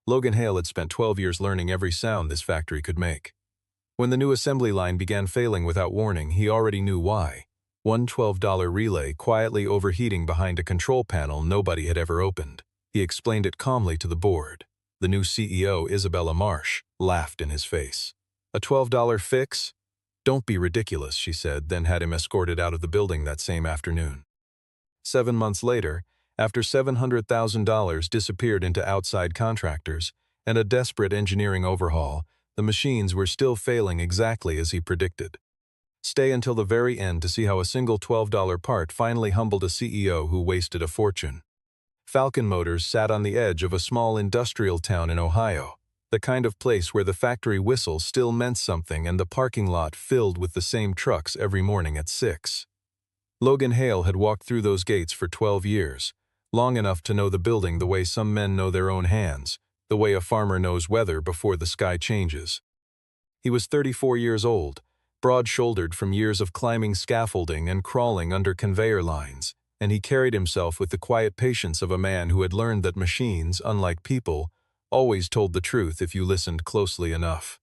Logan Hale had spent 12 years learning every sound this factory could make. When the new assembly line began failing without warning, he already knew why. One $12 relay quietly overheating behind a control panel nobody had ever opened. He explained it calmly to the board. The new CEO, Isabella Marsh, laughed in his face. "A $12 fix? Don't be ridiculous," she said, then had him escorted out of the building that same afternoon. 7 months later, after $700,000 disappeared into outside contractors and a desperate engineering overhaul, the machines were still failing exactly as he predicted. Stay until the very end to see how a single $12 part finally humbled a CEO who wasted a fortune. Falcon Motors sat on the edge of a small industrial town in Ohio, the kind of place where the factory whistle still meant something and the parking lot filled with the same trucks every morning at 6. Logan Hale had walked through those gates for 12 years, long enough to know the building the way some men know their own hands, the way a farmer knows weather before the sky changes. He was 34 years old, broad-shouldered from years of climbing scaffolding and crawling under conveyor lines, and he carried himself with the quiet patience of a man who had learned that machines, unlike people, always told the truth if you listened closely enough.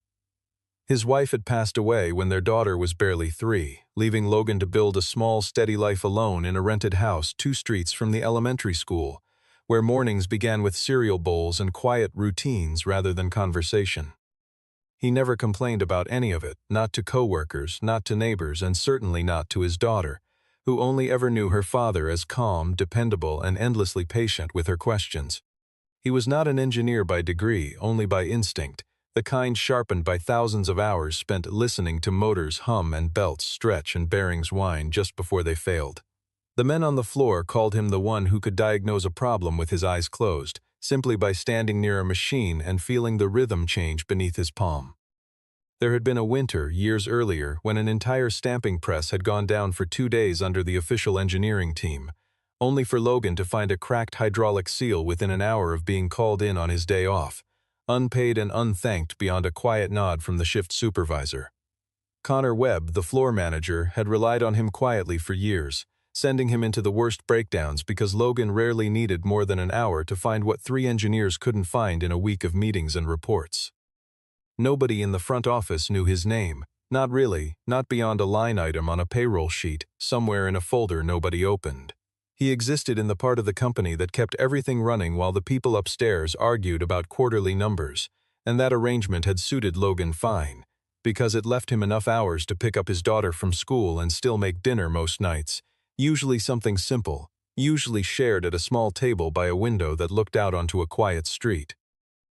His wife had passed away when their daughter was barely 3, leaving Logan to build a small, steady life alone in a rented house 2 streets from the elementary school, where mornings began with cereal bowls and quiet routines rather than conversation. He never complained about any of it, not to coworkers, not to neighbors, and certainly not to his daughter, who only ever knew her father as calm, dependable, and endlessly patient with her questions. He was not an engineer by degree, only by instinct, the kind sharpened by thousands of hours spent listening to motors hum and belts stretch and bearings whine just before they failed. The men on the floor called him the one who could diagnose a problem with his eyes closed, simply by standing near a machine and feeling the rhythm change beneath his palm. There had been a winter, years earlier, when an entire stamping press had gone down for 2 days under the official engineering team, only for Logan to find a cracked hydraulic seal within an hour of being called in on his day off, unpaid and unthanked beyond a quiet nod from the shift supervisor. Connor Webb, the floor manager, had relied on him quietly for years, sending him into the worst breakdowns because Logan rarely needed more than an hour to find what 3 engineers couldn't find in a week of meetings and reports. Nobody in the front office knew his name, not really, not beyond a line item on a payroll sheet, somewhere in a folder nobody opened. He existed in the part of the company that kept everything running while the people upstairs argued about quarterly numbers, and that arrangement had suited Logan fine, because it left him enough hours to pick up his daughter from school and still make dinner most nights, usually something simple, usually shared at a small table by a window that looked out onto a quiet street.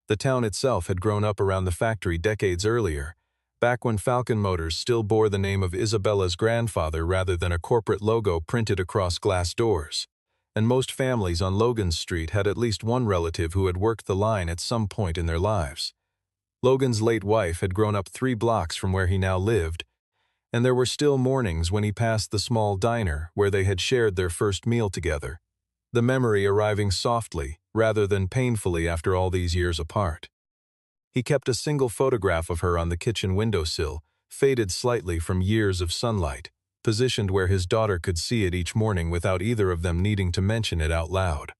The town itself had grown up around the factory decades earlier, back when Falcon Motors still bore the name of Isabella's grandfather rather than a corporate logo printed across glass doors. And most families on Logan's Street had at least one relative who had worked the line at some point in their lives. Logan's late wife had grown up 3 blocks from where he now lived, and there were still mornings when he passed the small diner where they had shared their first meal together, the memory arriving softly rather than painfully after all these years apart. He kept a single photograph of her on the kitchen windowsill, faded slightly from years of sunlight, positioned where his daughter could see it each morning without either of them needing to mention it out loud.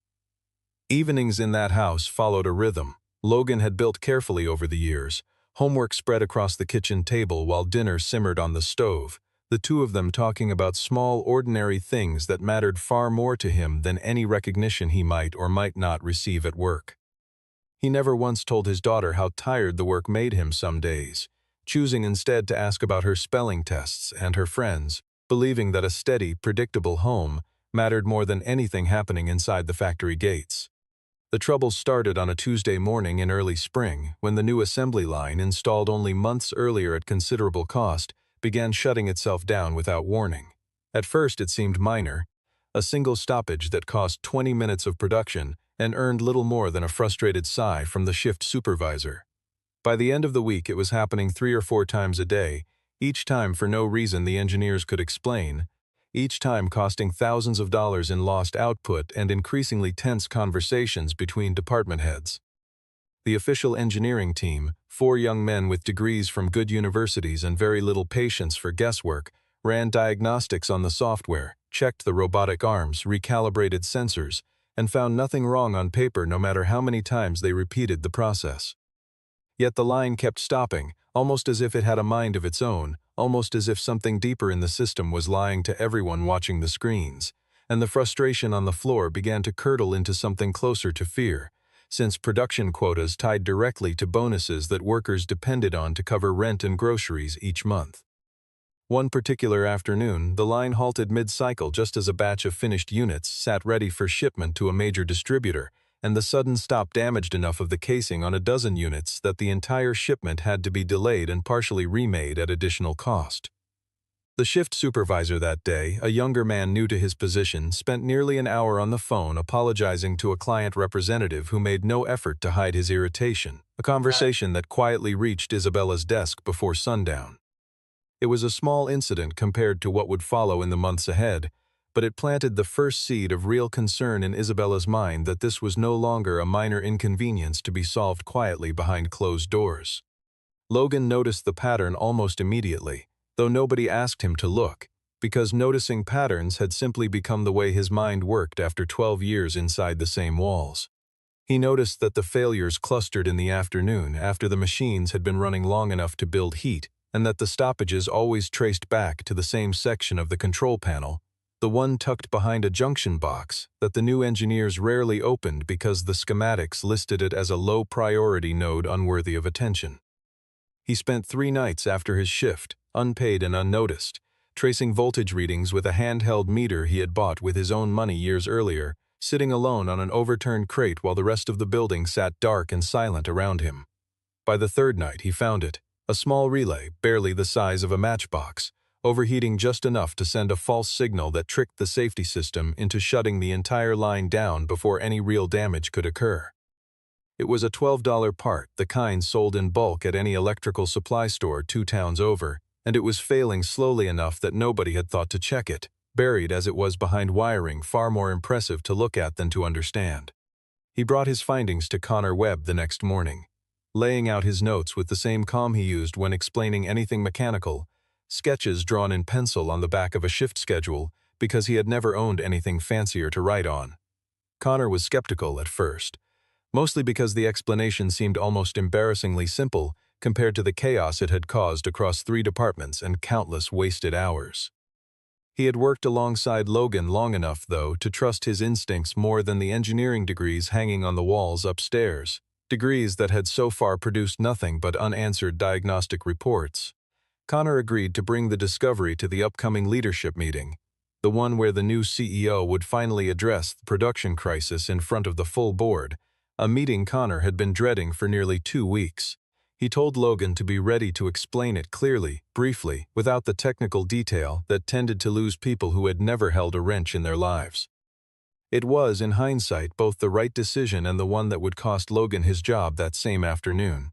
Evenings in that house followed a rhythm Logan had built carefully over the years, homework spread across the kitchen table while dinner simmered on the stove, the two of them talking about small, ordinary things that mattered far more to him than any recognition he might or might not receive at work. He never once told his daughter how tired the work made him some days, choosing instead to ask about her spelling tests and her friends, believing that a steady, predictable home mattered more than anything happening inside the factory gates. The trouble started on a Tuesday morning in early spring when the new assembly line, installed only months earlier at considerable cost, began shutting itself down without warning. At first it seemed minor, a single stoppage that cost 20 minutes of production and earned little more than a frustrated sigh from the shift supervisor. By the end of the week it was happening 3 or 4 times a day, each time for no reason the engineers could explain, each time costing thousands of dollars in lost output and increasingly tense conversations between department heads. The official engineering team, 4 young men with degrees from good universities and very little patience for guesswork, ran diagnostics on the software, checked the robotic arms, recalibrated sensors, and found nothing wrong on paper no matter how many times they repeated the process. Yet the line kept stopping, almost as if it had a mind of its own, almost as if something deeper in the system was lying to everyone watching the screens, and the frustration on the floor began to curdle into something closer to fear, since production quotas tied directly to bonuses that workers depended on to cover rent and groceries each month. One particular afternoon, the line halted mid-cycle just as a batch of finished units sat ready for shipment to a major distributor, and the sudden stop damaged enough of the casing on a dozen units that the entire shipment had to be delayed and partially remade at additional cost. The shift supervisor that day, a younger man new to his position, spent nearly an hour on the phone apologizing to a client representative who made no effort to hide his irritation, a conversation that quietly reached Isabella's desk before sundown. It was a small incident compared to what would follow in the months ahead, but it planted the first seed of real concern in Isabella's mind that this was no longer a minor inconvenience to be solved quietly behind closed doors. Logan noticed the pattern almost immediately, though nobody asked him to look, because noticing patterns had simply become the way his mind worked after 12 years inside the same walls. He noticed that the failures clustered in the afternoon after the machines had been running long enough to build heat, and that the stoppages always traced back to the same section of the control panel, the one tucked behind a junction box that the new engineers rarely opened because the schematics listed it as a low-priority node unworthy of attention. He spent 3 nights after his shift, unpaid and unnoticed, tracing voltage readings with a handheld meter he had bought with his own money years earlier, sitting alone on an overturned crate while the rest of the building sat dark and silent around him. By the 3rd night he found it, a small relay, barely the size of a matchbox, overheating just enough to send a false signal that tricked the safety system into shutting the entire line down before any real damage could occur. It was a $12 part, the kind sold in bulk at any electrical supply store 2 towns over, and it was failing slowly enough that nobody had thought to check it, buried as it was behind wiring far more impressive to look at than to understand. He brought his findings to Connor Webb the next morning, laying out his notes with the same calm he used when explaining anything mechanical, sketches drawn in pencil on the back of a shift schedule because he had never owned anything fancier to write on. Connor was skeptical at first, mostly because the explanation seemed almost embarrassingly simple compared to the chaos it had caused across 3 departments and countless wasted hours. He had worked alongside Logan long enough, though, to trust his instincts more than the engineering degrees hanging on the walls upstairs, degrees that had so far produced nothing but unanswered diagnostic reports. Connor agreed to bring the discovery to the upcoming leadership meeting, the one where the new CEO would finally address the production crisis in front of the full board, a meeting Connor had been dreading for nearly 2 weeks. He told Logan to be ready to explain it clearly, briefly, without the technical detail that tended to lose people who had never held a wrench in their lives. It was, in hindsight, both the right decision and the one that would cost Logan his job that same afternoon.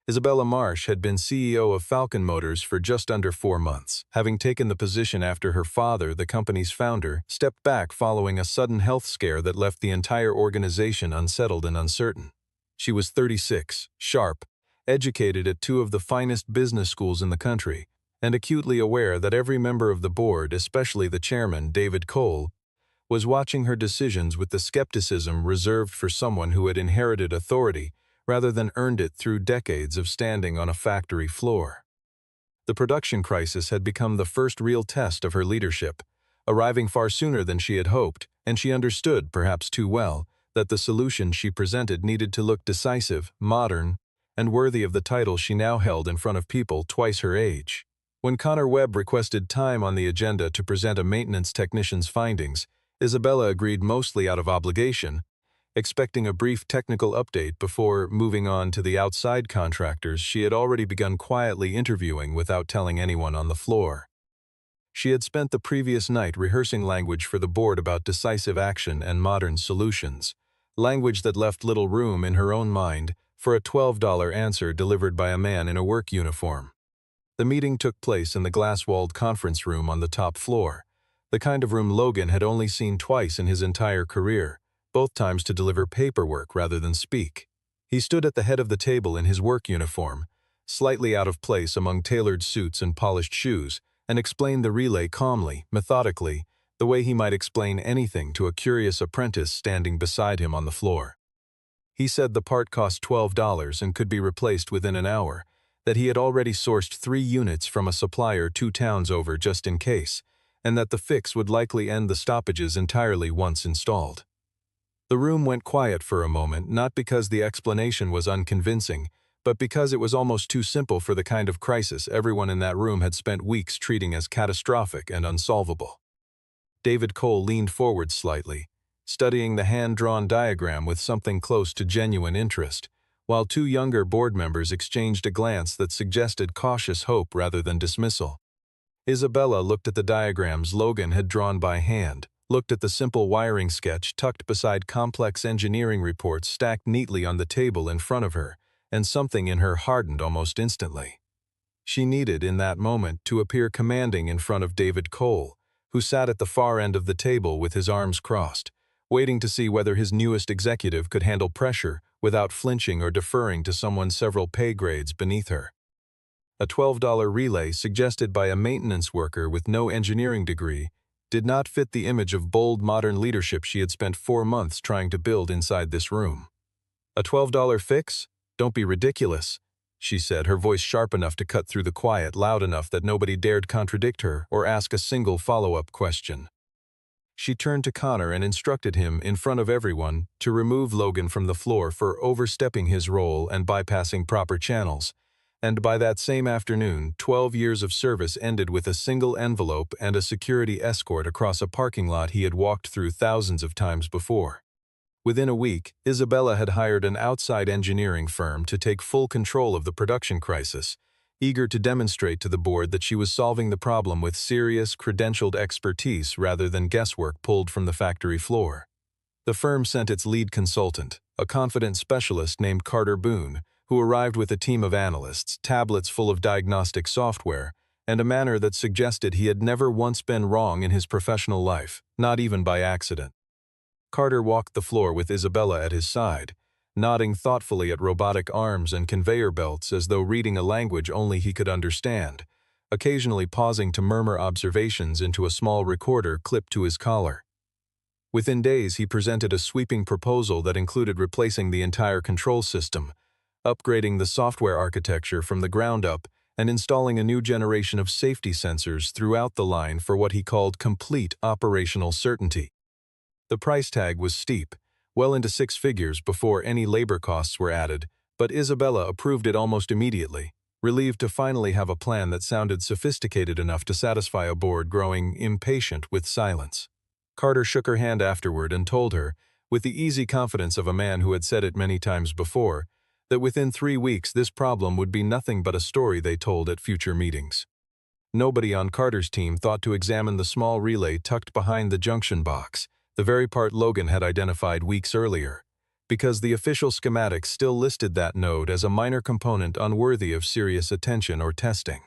Isabella Marsh had been CEO of Falcon Motors for just under 4 months, having taken the position after her father, the company's founder, stepped back following a sudden health scare that left the entire organization unsettled and uncertain. She was 36, sharp, educated at 2 of the finest business schools in the country, and acutely aware that every member of the board, especially the chairman, David Cole, was watching her decisions with the skepticism reserved for someone who had inherited authority rather than earned it through decades of standing on a factory floor. The production crisis had become the first real test of her leadership, arriving far sooner than she had hoped, and she understood, perhaps too well, that the solution she presented needed to look decisive, modern, and worthy of the title she now held in front of people twice her age. When Connor Webb requested time on the agenda to present a maintenance technician's findings, Isabella agreed mostly out of obligation, expecting a brief technical update before moving on to the outside contractors she had already begun quietly interviewing without telling anyone on the floor. She had spent the previous night rehearsing language for the board about decisive action and modern solutions, language that left little room in her own mind for a $12 answer delivered by a man in a work uniform. The meeting took place in the glass-walled conference room on the top floor, the kind of room Logan had only seen twice in his entire career, both times to deliver paperwork rather than speak. He stood at the head of the table in his work uniform, slightly out of place among tailored suits and polished shoes, and explained the relay calmly, methodically, the way he might explain anything to a curious apprentice standing beside him on the floor. He said the part cost $12 and could be replaced within an hour, that he had already sourced 3 units from a supplier 2 towns over just in case, and that the fix would likely end the stoppages entirely once installed. The room went quiet for a moment, not because the explanation was unconvincing, but because it was almost too simple for the kind of crisis everyone in that room had spent weeks treating as catastrophic and unsolvable. David Cole leaned forward slightly, studying the hand-drawn diagram with something close to genuine interest, while 2 younger board members exchanged a glance that suggested cautious hope rather than dismissal. Isabella looked at the diagrams Logan had drawn by hand, looked at the simple wiring sketch tucked beside complex engineering reports stacked neatly on the table in front of her, and something in her hardened almost instantly. She needed, in that moment, to appear commanding in front of David Cole, who sat at the far end of the table with his arms crossed, waiting to see whether his newest executive could handle pressure without flinching or deferring to someone several pay grades beneath her. A $12 relay suggested by a maintenance worker with no engineering degree did not fit the image of bold modern leadership she had spent 4 months trying to build inside this room. "A $12 fix? Don't be ridiculous," she said, her voice sharp enough to cut through the quiet, loud enough that nobody dared contradict her or ask a single follow-up question. She turned to Connor and instructed him, in front of everyone, to remove Logan from the floor for overstepping his role and bypassing proper channels. And by that same afternoon, 12 years of service ended with a single envelope and a security escort across a parking lot he had walked through thousands of times before. Within a week, Isabella had hired an outside engineering firm to take full control of the production crisis, eager to demonstrate to the board that she was solving the problem with serious, credentialed expertise rather than guesswork pulled from the factory floor. The firm sent its lead consultant, a confident specialist named Carter Boone, who arrived with a team of analysts, tablets full of diagnostic software, and a manner that suggested he had never once been wrong in his professional life, not even by accident. Carter walked the floor with Isabella at his side, nodding thoughtfully at robotic arms and conveyor belts as though reading a language only he could understand, occasionally pausing to murmur observations into a small recorder clipped to his collar. Within days, he presented a sweeping proposal that included replacing the entire control system, upgrading the software architecture from the ground up, and installing a new generation of safety sensors throughout the line for what he called complete operational certainty. The price tag was steep, well into 6 figures before any labor costs were added, but Isabella approved it almost immediately, relieved to finally have a plan that sounded sophisticated enough to satisfy a board growing impatient with silence. Carter shook her hand afterward and told her, with the easy confidence of a man who had said it many times before, that within 3 weeks this problem would be nothing but a story they told at future meetings. Nobody on Carter's team thought to examine the small relay tucked behind the junction box, the very part Logan had identified weeks earlier, because the official schematics still listed that node as a minor component unworthy of serious attention or testing.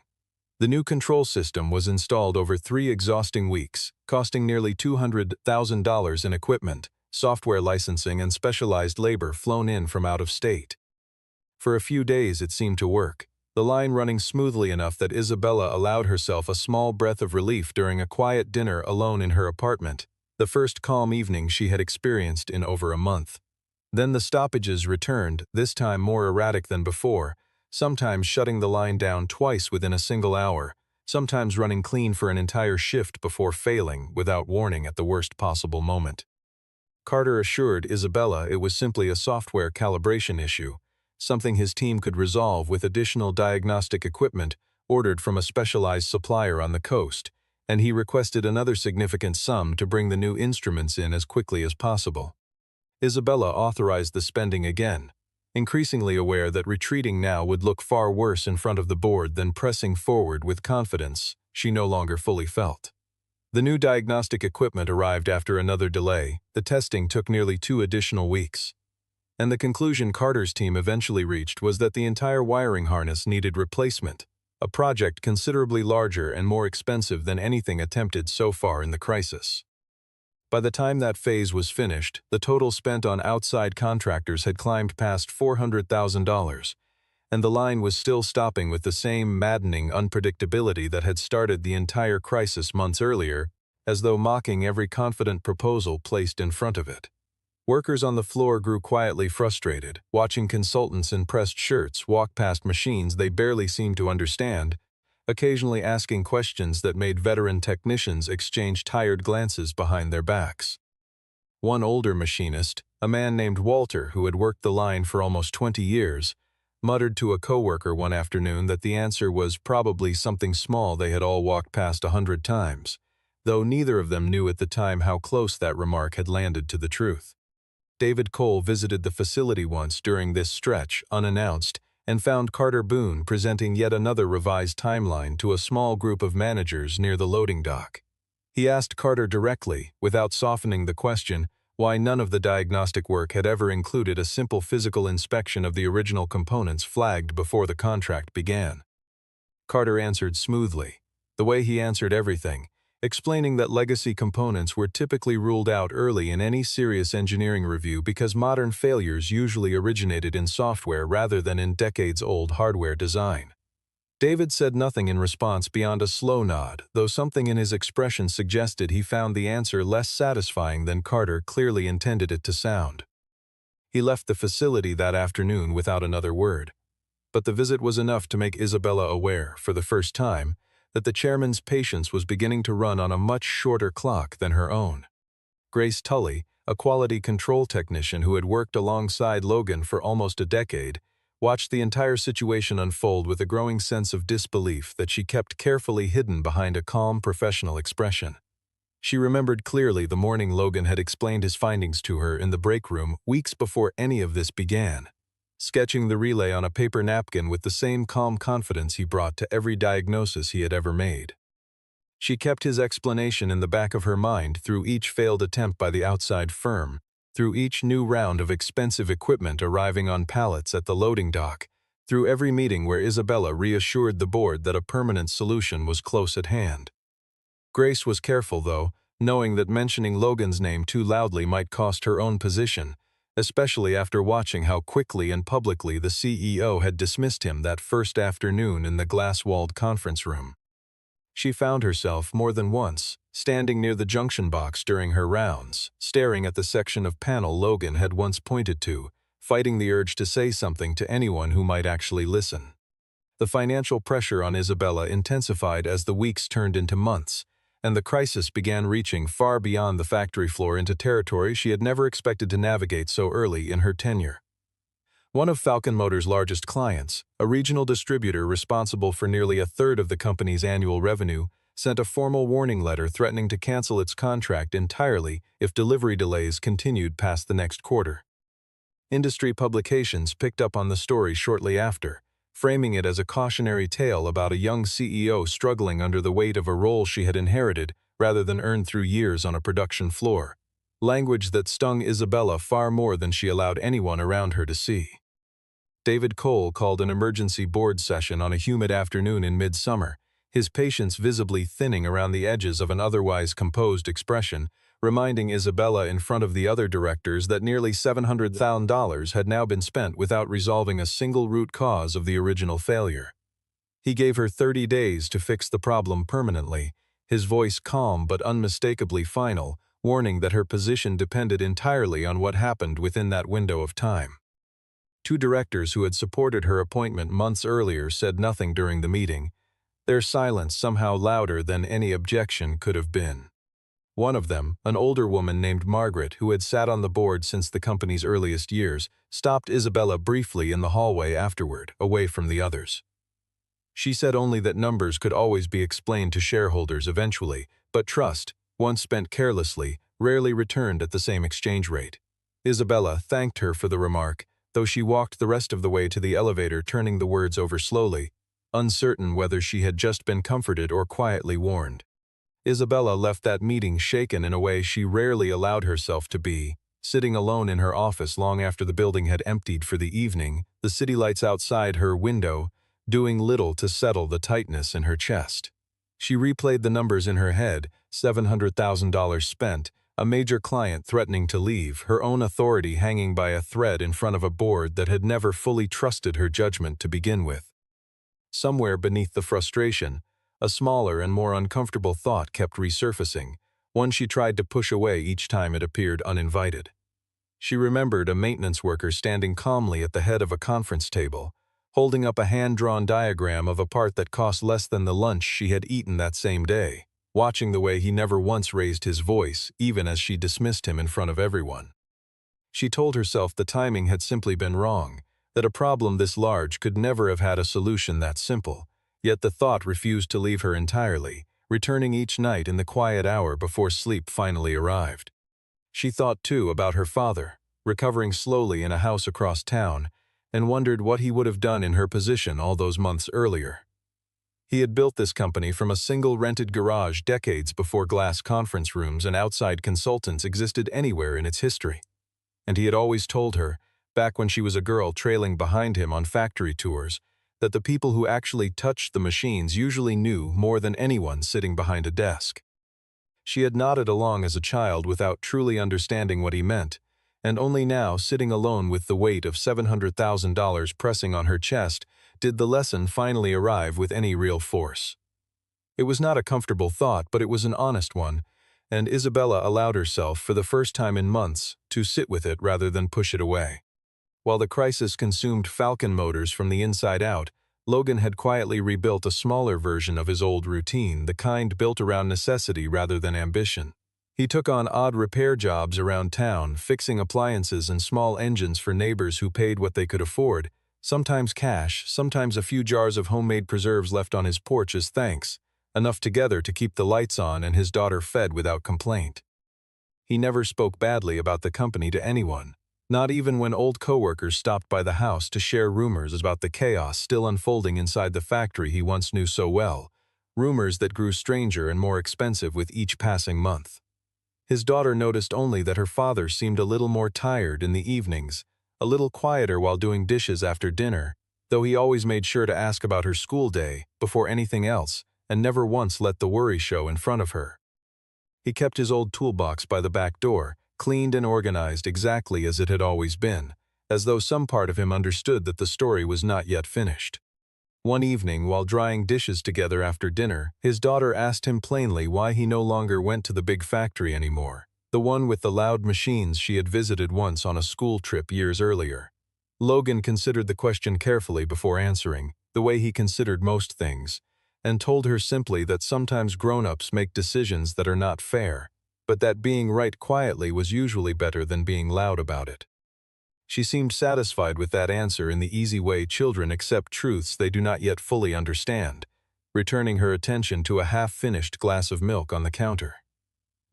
The new control system was installed over 3 exhausting weeks, costing nearly $200,000 in equipment, software licensing, and specialized labor flown in from out of state. For a few days it seemed to work, the line running smoothly enough that Isabella allowed herself a small breath of relief during a quiet dinner alone in her apartment, the first calm evening she had experienced in over a month. Then the stoppages returned, this time more erratic than before, sometimes shutting the line down twice within a single hour, sometimes running clean for an entire shift before failing without warning at the worst possible moment. Carter assured Isabella it was simply a software calibration issue, something his team could resolve with additional diagnostic equipment ordered from a specialized supplier on the coast, and he requested another significant sum to bring the new instruments in as quickly as possible. Isabella authorized the spending again, increasingly aware that retreating now would look far worse in front of the board than pressing forward with confidence she no longer fully felt. The new diagnostic equipment arrived after another delay. The testing took nearly 2 additional weeks. And the conclusion Carter's team eventually reached was that the entire wiring harness needed replacement, a project considerably larger and more expensive than anything attempted so far in the crisis. By the time that phase was finished, the total spent on outside contractors had climbed past $400,000, and the line was still stopping with the same maddening unpredictability that had started the entire crisis months earlier, as though mocking every confident proposal placed in front of it. Workers on the floor grew quietly frustrated, watching consultants in pressed shirts walk past machines they barely seemed to understand, occasionally asking questions that made veteran technicians exchange tired glances behind their backs. One older machinist, a man named Walter who had worked the line for almost 20 years, muttered to a coworker one afternoon that the answer was probably something small they had all walked past 100 times, though neither of them knew at the time how close that remark had landed to the truth. David Cole visited the facility once during this stretch, unannounced, and found Carter Boone presenting yet another revised timeline to a small group of managers near the loading dock. He asked Carter directly, without softening the question, why none of the diagnostic work had ever included a simple physical inspection of the original components flagged before the contract began. Carter answered smoothly, the way he answered everything, explaining that legacy components were typically ruled out early in any serious engineering review because modern failures usually originated in software rather than in decades-old hardware design. David said nothing in response beyond a slow nod, though something in his expression suggested he found the answer less satisfying than Carter clearly intended it to sound. He left the facility that afternoon without another word. But the visit was enough to make Isabella aware, for the first time, that the chairman's patience was beginning to run on a much shorter clock than her own. Grace Tully, a quality control technician who had worked alongside Logan for almost a decade, watched the entire situation unfold with a growing sense of disbelief that she kept carefully hidden behind a calm, professional expression. She remembered clearly the morning Logan had explained his findings to her in the break room weeks before any of this began, sketching the relay on a paper napkin with the same calm confidence he brought to every diagnosis he had ever made. She kept his explanation in the back of her mind through each failed attempt by the outside firm, through each new round of expensive equipment arriving on pallets at the loading dock, through every meeting where Isabella reassured the board that a permanent solution was close at hand. Grace was careful, though, knowing that mentioning Logan's name too loudly might cost her own position, especially after watching how quickly and publicly the CEO had dismissed him that first afternoon in the glass-walled conference room. She found herself, more than once, standing near the junction box during her rounds, staring at the section of panel Logan had once pointed to, fighting the urge to say something to anyone who might actually listen. The financial pressure on Isabella intensified as the weeks turned into months, and the crisis began reaching far beyond the factory floor into territory she had never expected to navigate so early in her tenure. One of Falcon Motors' largest clients, a regional distributor responsible for nearly a third of the company's annual revenue, sent a formal warning letter threatening to cancel its contract entirely if delivery delays continued past the next quarter. Industry publications picked up on the story shortly after, framing it as a cautionary tale about a young CEO struggling under the weight of a role she had inherited rather than earned through years on a production floor, language that stung Isabella far more than she allowed anyone around her to see. David Cole called an emergency board session on a humid afternoon in midsummer, his patience visibly thinning around the edges of an otherwise composed expression, reminding Isabella in front of the other directors that nearly $700,000 had now been spent without resolving a single root cause of the original failure. He gave her 30 days to fix the problem permanently, his voice calm but unmistakably final, warning that her position depended entirely on what happened within that window of time. Two directors who had supported her appointment months earlier said nothing during the meeting, their silence somehow louder than any objection could have been. One of them, an older woman named Margaret who had sat on the board since the company's earliest years, stopped Isabella briefly in the hallway afterward, away from the others. She said only that numbers could always be explained to shareholders eventually, but trust, once spent carelessly, rarely returned at the same exchange rate. Isabella thanked her for the remark, though she walked the rest of the way to the elevator turning the words over slowly, uncertain whether she had just been comforted or quietly warned. Isabella left that meeting shaken in a way she rarely allowed herself to be, sitting alone in her office long after the building had emptied for the evening, the city lights outside her window, doing little to settle the tightness in her chest. She replayed the numbers in her head, $700,000 spent, a major client threatening to leave, her own authority hanging by a thread in front of a board that had never fully trusted her judgment to begin with. Somewhere beneath the frustration, a smaller and more uncomfortable thought kept resurfacing, one she tried to push away each time it appeared uninvited. She remembered a maintenance worker standing calmly at the head of a conference table, holding up a hand-drawn diagram of a part that cost less than the lunch she had eaten that same day, watching the way he never once raised his voice, even as she dismissed him in front of everyone. She told herself the timing had simply been wrong, that a problem this large could never have had a solution that simple, yet the thought refused to leave her entirely, returning each night in the quiet hour before sleep finally arrived. She thought, too, about her father, recovering slowly in a house across town, and wondered what he would have done in her position all those months earlier. He had built this company from a single rented garage decades before glass conference rooms and outside consultants existed anywhere in its history. And he had always told her, back when she was a girl trailing behind him on factory tours, that the people who actually touched the machines usually knew more than anyone sitting behind a desk. She had nodded along as a child without truly understanding what he meant, and only now, sitting alone with the weight of $700,000 pressing on her chest, did the lesson finally arrive with any real force. It was not a comfortable thought, but it was an honest one, and Isabella allowed herself, for the first time in months, to sit with it rather than push it away. While the crisis consumed Falcon motors from the inside out, Logan had quietly rebuilt a smaller version of his old routine, the kind built around necessity rather than ambition. He took on odd repair jobs around town, fixing appliances and small engines for neighbors who paid what they could afford, sometimes cash, sometimes a few jars of homemade preserves left on his porch as thanks, enough together to keep the lights on and his daughter fed without complaint. He never spoke badly about the company to anyone, not even when old coworkers stopped by the house to share rumors about the chaos still unfolding inside the factory he once knew so well, rumors that grew stranger and more expensive with each passing month. His daughter noticed only that her father seemed a little more tired in the evenings, a little quieter while doing dishes after dinner, though he always made sure to ask about her school day before anything else and never once let the worry show in front of her. He kept his old toolbox by the back door, cleaned and organized exactly as it had always been, as though some part of him understood that the story was not yet finished. One evening, while drying dishes together after dinner, his daughter asked him plainly why he no longer went to the big factory anymore, the one with the loud machines she had visited once on a school trip years earlier. Logan considered the question carefully before answering, the way he considered most things, and told her simply that sometimes grown-ups make decisions that are not fair, but that being right quietly was usually better than being loud about it. She seemed satisfied with that answer in the easy way children accept truths they do not yet fully understand, returning her attention to a half-finished glass of milk on the counter.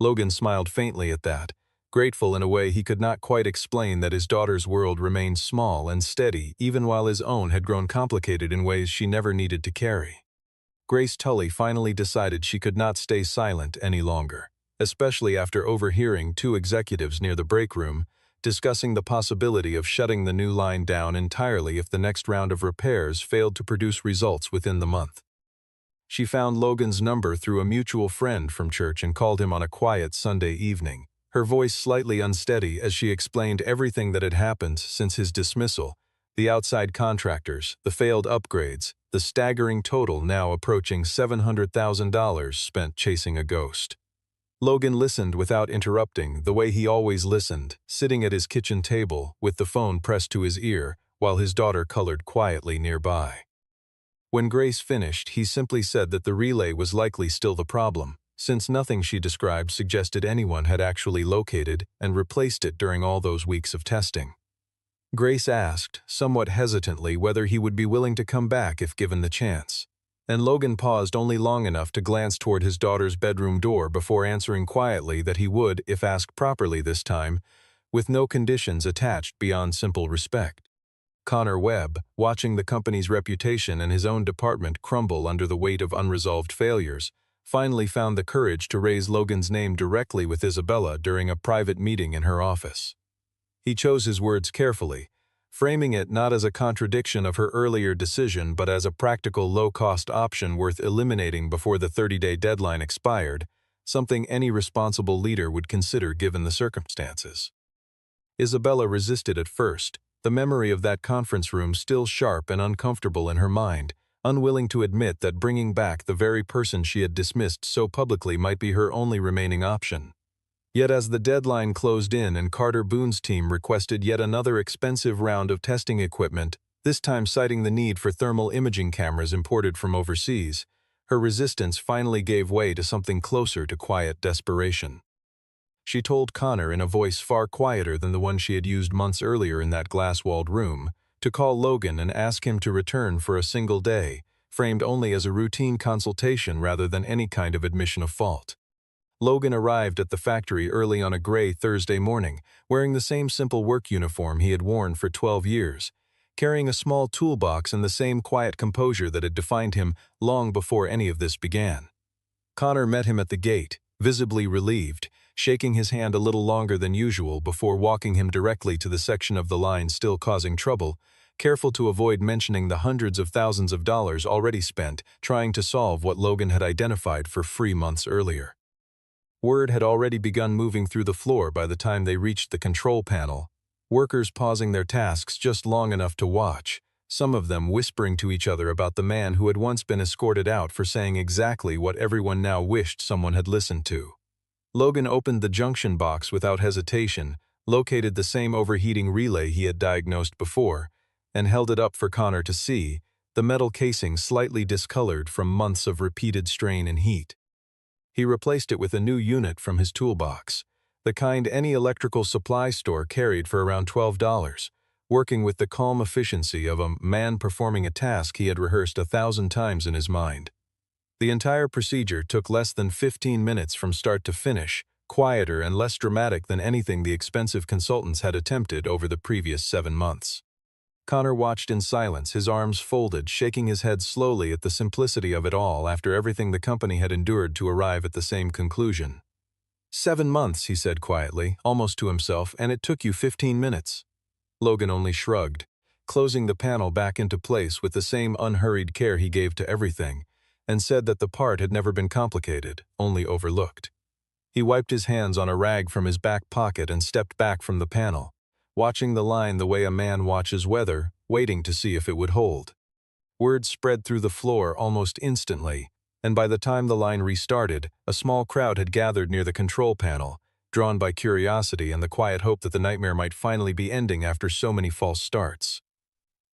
Logan smiled faintly at that, grateful in a way he could not quite explain that his daughter's world remained small and steady even while his own had grown complicated in ways she never needed to carry. Grace Tully finally decided she could not stay silent any longer, especially after overhearing two executives near the break room discussing the possibility of shutting the new line down entirely if the next round of repairs failed to produce results within the month. She found Logan's number through a mutual friend from church and called him on a quiet Sunday evening, her voice slightly unsteady as she explained everything that had happened since his dismissal, the outside contractors, the failed upgrades, the staggering total now approaching $700,000 spent chasing a ghost. Logan listened without interrupting, the way he always listened, sitting at his kitchen table with the phone pressed to his ear while his daughter colored quietly nearby. When Grace finished, he simply said that the relay was likely still the problem, since nothing she described suggested anyone had actually located and replaced it during all those weeks of testing. Grace asked, somewhat hesitantly, whether he would be willing to come back if given the chance, and Logan paused only long enough to glance toward his daughter's bedroom door before answering quietly that he would, if asked properly this time, with no conditions attached beyond simple respect. Connor Webb, watching the company's reputation and his own department crumble under the weight of unresolved failures, finally found the courage to raise Logan's name directly with Isabella during a private meeting in her office. He chose his words carefully, framing it not as a contradiction of her earlier decision but as a practical low-cost option worth eliminating before the 30-day deadline expired, something any responsible leader would consider given the circumstances. Isabella resisted at first, the memory of that conference room still sharp and uncomfortable in her mind, unwilling to admit that bringing back the very person she had dismissed so publicly might be her only remaining option. Yet as the deadline closed in and Carter Boone's team requested yet another expensive round of testing equipment, this time citing the need for thermal imaging cameras imported from overseas, her resistance finally gave way to something closer to quiet desperation. She told Connor in a voice far quieter than the one she had used months earlier in that glass-walled room, to call Logan and ask him to return for a single day, framed only as a routine consultation rather than any kind of admission of fault. Logan arrived at the factory early on a gray Thursday morning, wearing the same simple work uniform he had worn for 12 years, carrying a small toolbox and the same quiet composure that had defined him long before any of this began. Connor met him at the gate, visibly relieved, shaking his hand a little longer than usual before walking him directly to the section of the line still causing trouble, careful to avoid mentioning the hundreds of thousands of dollars already spent trying to solve what Logan had identified for free months earlier. Word had already begun moving through the floor by the time they reached the control panel, workers pausing their tasks just long enough to watch, some of them whispering to each other about the man who had once been escorted out for saying exactly what everyone now wished someone had listened to. Logan opened the junction box without hesitation, located the same overheating relay he had diagnosed before, and held it up for Connor to see, the metal casing slightly discolored from months of repeated strain and heat. He replaced it with a new unit from his toolbox, the kind any electrical supply store carried for around $12, working with the calm efficiency of a man performing a task he had rehearsed 1,000 times in his mind. The entire procedure took less than 15 minutes from start to finish, quieter and less dramatic than anything the expensive consultants had attempted over the previous 7 months. Connor watched in silence, his arms folded, shaking his head slowly at the simplicity of it all after everything the company had endured to arrive at the same conclusion. 7 months, he said quietly, almost to himself, and it took you 15 minutes. Logan only shrugged, closing the panel back into place with the same unhurried care he gave to everything, and said that the part had never been complicated, only overlooked. He wiped his hands on a rag from his back pocket and stepped back from the panel, watching the line the way a man watches weather, waiting to see if it would hold. Word spread through the floor almost instantly, and by the time the line restarted, a small crowd had gathered near the control panel, drawn by curiosity and the quiet hope that the nightmare might finally be ending after so many false starts.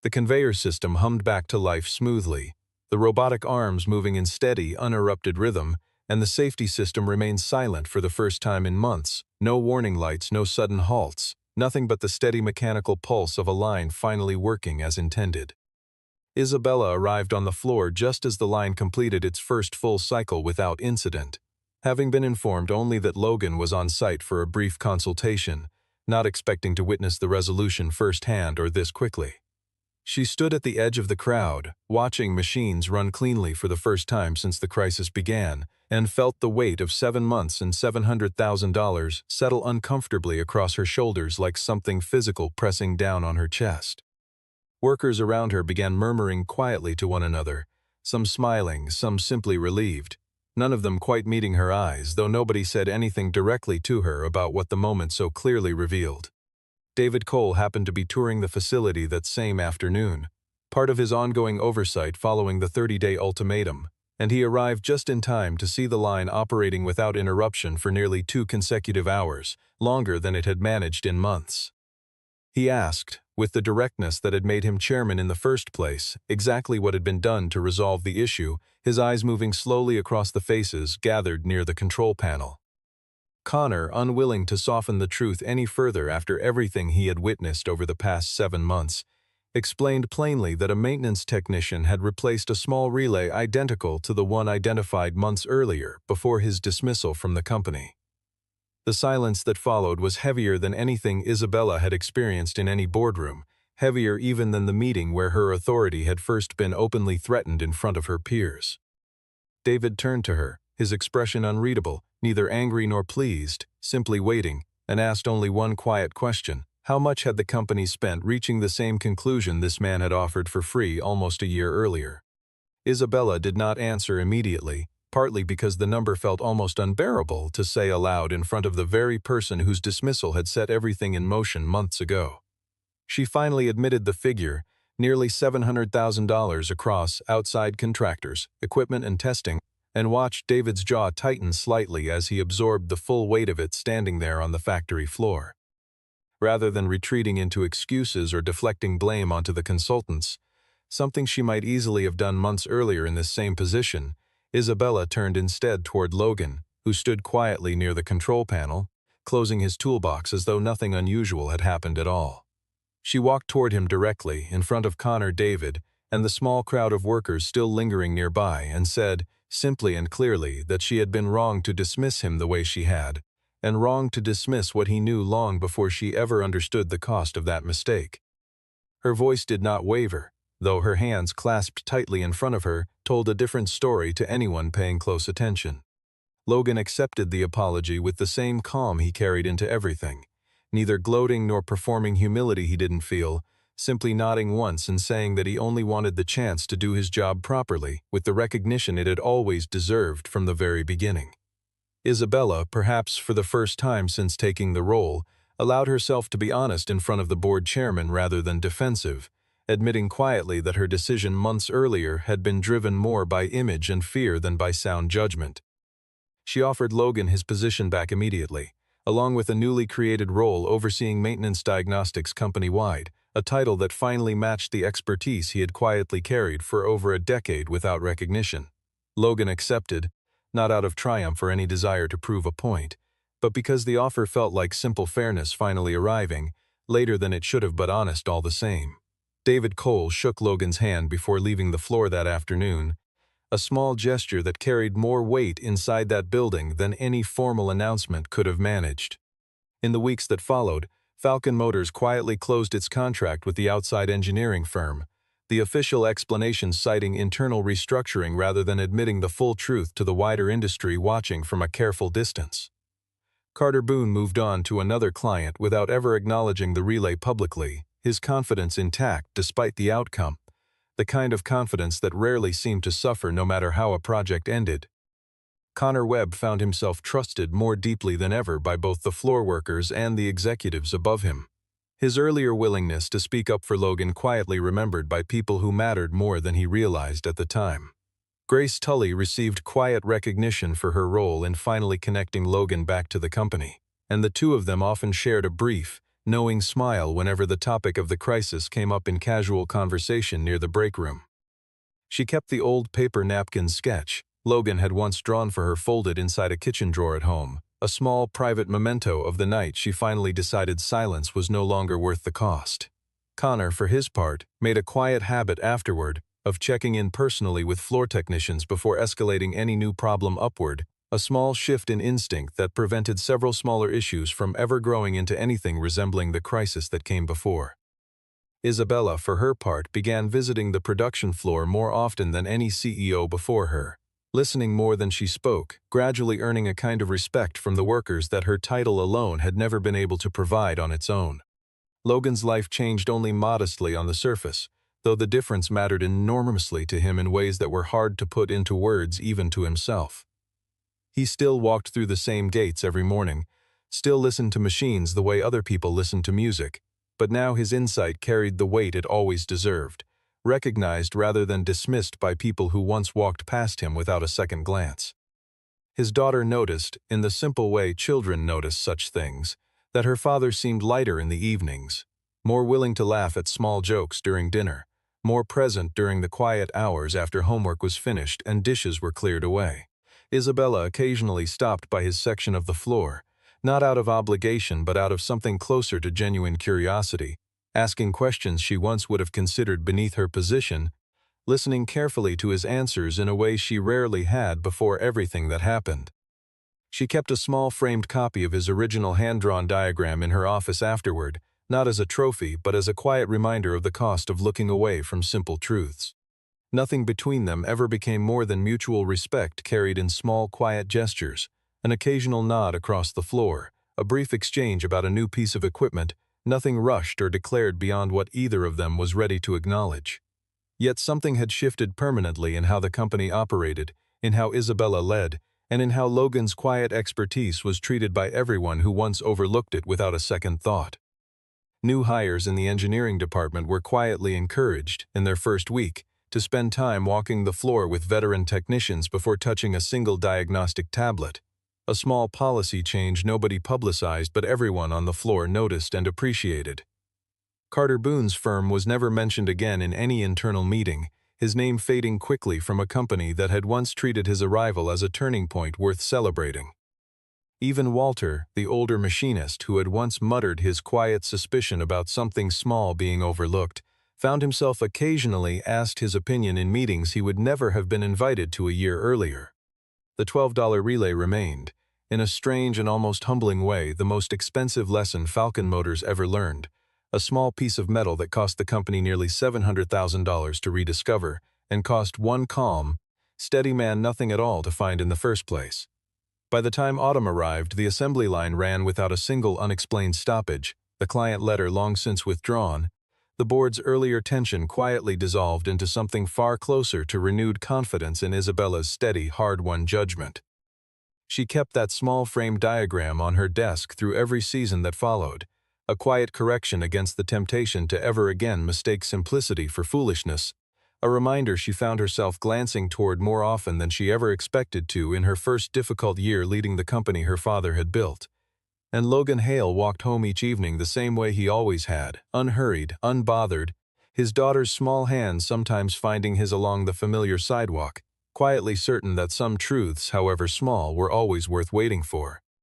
The conveyor system hummed back to life smoothly, the robotic arms moving in steady, uninterrupted rhythm, and the safety system remained silent for the first time in months, no warning lights, no sudden halts, nothing but the steady mechanical pulse of a line finally working as intended. Isabella arrived on the floor just as the line completed its first full cycle without incident, having been informed only that Logan was on site for a brief consultation, not expecting to witness the resolution firsthand or this quickly. She stood at the edge of the crowd, watching machines run cleanly for the first time since the crisis began, and felt the weight of 7 months and $700,000 settle uncomfortably across her shoulders like something physical pressing down on her chest. Workers around her began murmuring quietly to one another, some smiling, some simply relieved, none of them quite meeting her eyes, though nobody said anything directly to her about what the moment so clearly revealed. David Cole happened to be touring the facility that same afternoon, part of his ongoing oversight following the 30-day ultimatum, and he arrived just in time to see the line operating without interruption for nearly 2 consecutive hours, longer than it had managed in months. He asked, with the directness that had made him chairman in the first place, exactly what had been done to resolve the issue, his eyes moving slowly across the faces gathered near the control panel. Connor, unwilling to soften the truth any further after everything he had witnessed over the past 7 months, explained plainly that a maintenance technician had replaced a small relay identical to the one identified months earlier before his dismissal from the company. The silence that followed was heavier than anything Isabella had experienced in any boardroom, heavier even than the meeting where her authority had first been openly threatened in front of her peers. David turned to her, his expression unreadable, neither angry nor pleased, simply waiting, and asked only one quiet question. How much had the company spent reaching the same conclusion this man had offered for free almost a year earlier? Isabella did not answer immediately, partly because the number felt almost unbearable to say aloud in front of the very person whose dismissal had set everything in motion months ago. She finally admitted the figure, nearly $700,000 across outside contractors, equipment and testing, and watched David's jaw tighten slightly as he absorbed the full weight of it standing there on the factory floor. Rather than retreating into excuses or deflecting blame onto the consultants, something she might easily have done months earlier in this same position, Isabella turned instead toward Logan, who stood quietly near the control panel, closing his toolbox as though nothing unusual had happened at all. She walked toward him directly, in front of Connor, David, and the small crowd of workers still lingering nearby, and said, simply and clearly, that she had been wrong to dismiss him the way she had, and wrong to dismiss what he knew long before she ever understood the cost of that mistake. Her voice did not waver, though her hands clasped tightly in front of her told a different story to anyone paying close attention. Logan accepted the apology with the same calm he carried into everything, neither gloating nor performing humility he didn't feel, simply nodding once and saying that he only wanted the chance to do his job properly, with the recognition it had always deserved from the very beginning. Isabella, perhaps for the first time since taking the role, allowed herself to be honest in front of the board chairman rather than defensive, admitting quietly that her decision months earlier had been driven more by image and fear than by sound judgment. She offered Logan his position back immediately, along with a newly created role overseeing maintenance diagnostics company-wide, a title that finally matched the expertise he had quietly carried for over a decade without recognition. Logan accepted, not out of triumph or any desire to prove a point, but because the offer felt like simple fairness finally arriving, later than it should have but honest all the same. David Cole shook Logan's hand before leaving the floor that afternoon, a small gesture that carried more weight inside that building than any formal announcement could have managed. In the weeks that followed, Falcon Motors quietly closed its contract with the outside engineering firm, the official explanation citing internal restructuring rather than admitting the full truth to the wider industry watching from a careful distance. Carter Boone moved on to another client without ever acknowledging the relay publicly, his confidence intact despite the outcome, the kind of confidence that rarely seemed to suffer no matter how a project ended. Connor Webb found himself trusted more deeply than ever by both the floor workers and the executives above him. His earlier willingness to speak up for Logan quietly remembered by people who mattered more than he realized at the time. Grace Tully received quiet recognition for her role in finally connecting Logan back to the company, and the two of them often shared a brief, knowing smile whenever the topic of the crisis came up in casual conversation near the break room. She kept the old paper napkin sketch Logan had once drawn for her folded inside a kitchen drawer at home, a small private memento of the night she finally decided silence was no longer worth the cost. Connor, for his part, made a quiet habit afterward of checking in personally with floor technicians before escalating any new problem upward, a small shift in instinct that prevented several smaller issues from ever growing into anything resembling the crisis that came before. Isabella, for her part, began visiting the production floor more often than any CEO before her, listening more than she spoke, gradually earning a kind of respect from the workers that her title alone had never been able to provide on its own. Logan's life changed only modestly on the surface, though the difference mattered enormously to him in ways that were hard to put into words even to himself. He still walked through the same gates every morning, still listened to machines the way other people listened to music, but now his insight carried the weight it always deserved, recognized rather than dismissed by people who once walked past him without a second glance. His daughter noticed, in the simple way children notice such things, that her father seemed lighter in the evenings, more willing to laugh at small jokes during dinner, more present during the quiet hours after homework was finished and dishes were cleared away. Isabella occasionally stopped by his section of the floor, not out of obligation but out of something closer to genuine curiosity, asking questions she once would have considered beneath her position, listening carefully to his answers in a way she rarely had before everything that happened. She kept a small framed copy of his original hand-drawn diagram in her office afterward, not as a trophy but as a quiet reminder of the cost of looking away from simple truths. Nothing between them ever became more than mutual respect carried in small, quiet gestures, an occasional nod across the floor, a brief exchange about a new piece of equipment, nothing rushed or declared beyond what either of them was ready to acknowledge. Yet something had shifted permanently in how the company operated, in how Isabella led, and in how Logan's quiet expertise was treated by everyone who once overlooked it without a second thought. New hires in the engineering department were quietly encouraged, in their first week, to spend time walking the floor with veteran technicians before touching a single diagnostic tablet. A small policy change nobody publicized but everyone on the floor noticed and appreciated. Carter Boone's firm was never mentioned again in any internal meeting, his name fading quickly from a company that had once treated his arrival as a turning point worth celebrating. Even Walter, the older machinist who had once muttered his quiet suspicion about something small being overlooked, found himself occasionally asked his opinion in meetings he would never have been invited to a year earlier. The $12 relay remained, in a strange and almost humbling way, the most expensive lesson Falcon Motors ever learned, a small piece of metal that cost the company nearly $700,000 to rediscover and cost one calm, steady man nothing at all to find in the first place. By the time autumn arrived, the assembly line ran without a single unexplained stoppage, the client letter long since withdrawn. The board's earlier tension quietly dissolved into something far closer to renewed confidence in Isabella's steady, hard-won judgment. She kept that small frame diagram on her desk through every season that followed, a quiet correction against the temptation to ever again mistake simplicity for foolishness, a reminder she found herself glancing toward more often than she ever expected to in her first difficult year leading the company her father had built. And Logan Hale walked home each evening the same way he always had, unhurried, unbothered, his daughter's small hands sometimes finding his along the familiar sidewalk, quietly certain that some truths, however small, were always worth waiting for.